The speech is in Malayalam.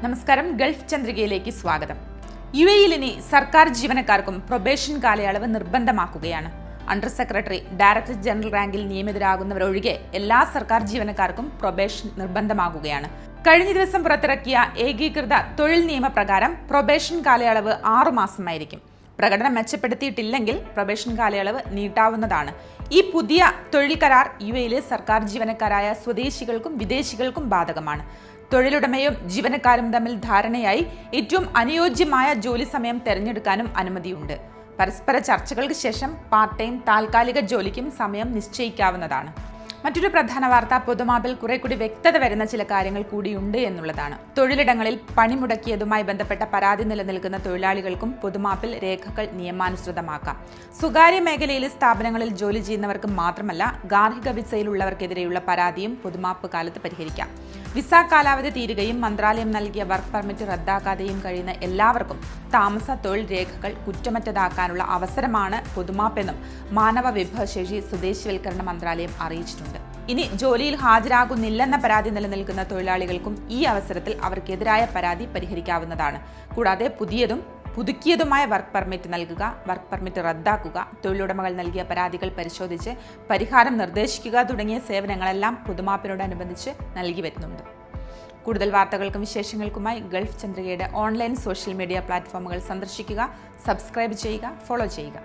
നമസ്കാരം. ഗൾഫ് ചന്ദ്രികയിലേക്ക് സ്വാഗതം. യുഎഇയിൽ ഇനി സർക്കാർ ജീവനക്കാർക്കും പ്രൊബേഷൻ കാലയളവ് നിർബന്ധമാക്കുകയാണ്. അണ്ടർ സെക്രട്ടറി, ഡയറക്ടർ ജനറൽ റാങ്കിൽ നിയമിതരാകുന്നവരൊഴികെ എല്ലാ സർക്കാർ ജീവനക്കാർക്കും പ്രൊബേഷൻ നിർബന്ധമാകുകയാണ്. കഴിഞ്ഞ ദിവസം പുറത്തിറക്കിയ ഏകീകൃത തൊഴിൽ നിയമപ്രകാരം പ്രൊബേഷൻ കാലയളവ് 6 മാസമായിരിക്കും. പ്രകടനം മെച്ചപ്പെടുത്തിയിട്ടില്ലെങ്കിൽ പ്രൊബേഷൻ കാലയളവ് നീട്ടാവുന്നതാണ്. ഈ പുതിയ തൊഴിൽ കരാർ യുഎഇയിലെ സർക്കാർ ജീവനക്കാരായ സ്വദേശികൾക്കും വിദേശികൾക്കും ബാധകമാണ്. തൊഴിലുടമയും ജീവനക്കാരും തമ്മിൽ ധാരണയായി ഏറ്റവും അനുയോജ്യമായ ജോലി സമയം തിരഞ്ഞെടുക്കാനും അനുമതിയുണ്ട്. പരസ്പര ചർച്ചകൾക്ക് ശേഷം പാർട്ട് ടൈം, താൽക്കാലിക ജോലിക്കും സമയം നിശ്ചയിക്കാവുന്നതാണ്. മറ്റൊരു പ്രധാന വാർത്ത, പൊതുമാപ്പിൽ കുറെ കൂടി വ്യക്തത വരുന്ന ചില കാര്യങ്ങൾ കൂടിയുണ്ട് എന്നുള്ളതാണ്. തൊഴിലിടങ്ങളിൽ പണിമുടക്കിയതുമായി ബന്ധപ്പെട്ട പരാതി നിലനിൽക്കുന്ന തൊഴിലാളികൾക്കും പൊതുമാപ്പിൽ രേഖകൾ നിയമാനുസൃതമാക്കാം. സ്വകാര്യ മേഖലയിലെ സ്ഥാപനങ്ങളിൽ ജോലി ചെയ്യുന്നവർക്ക് മാത്രമല്ല, ഗാർഹിക വിസയിലുള്ളവർക്കെതിരെയുള്ള പരാതിയും പൊതുമാപ്പ് കാലത്ത് പരിഹരിക്കാം. വിസ കാലാവധി തീരുകയും മന്ത്രാലയം നൽകിയ വർക്ക് പെർമിറ്റ് റദ്ദാക്കാതെയും കഴിയുന്ന എല്ലാവർക്കും താമസ തൊഴിൽ രേഖകൾ കുറ്റമറ്റതാക്കാനുള്ള അവസരമാണ് പൊതുമാപ്പെന്നും മാനവ വിഭവശേഷി സ്വദേശിവൽക്കരണ മന്ത്രാലയം അറിയിച്ചിട്ടുണ്ട്. ഇനി ജോലിയിൽ ഹാജരാകുന്നില്ലെന്ന പരാതി നിലനിൽക്കുന്ന തൊഴിലാളികൾക്കും ഈ അവസരത്തിൽ അവർക്കെതിരായ പരാതി പരിഹരിക്കാവുന്നതാണ്. കൂടാതെ പുതുക്കിയതുമായ വർക്ക് പെർമിറ്റ് നൽകുക, വർക്ക് പെർമിറ്റ് റദ്ദാക്കുക, തൊഴിലുടമകൾ നൽകിയ പരാതികൾ പരിശോധിച്ച് പരിഹാരം നിർദ്ദേശിക്കുക തുടങ്ങിയ സേവനങ്ങളെല്ലാം പൊതുമാപ്പിനോടനുബന്ധിച്ച് നൽകി വരുന്നുണ്ട്. കൂടുതൽ വാർത്തകൾക്കും വിശേഷങ്ങൾക്കുമായി ഗൾഫ് ചന്ദ്രികയുടെ ഓൺലൈൻ സോഷ്യൽ മീഡിയ പ്ലാറ്റ്ഫോമുകൾ സന്ദർശിക്കുക, സബ്സ്ക്രൈബ് ചെയ്യുക, ഫോളോ ചെയ്യുക.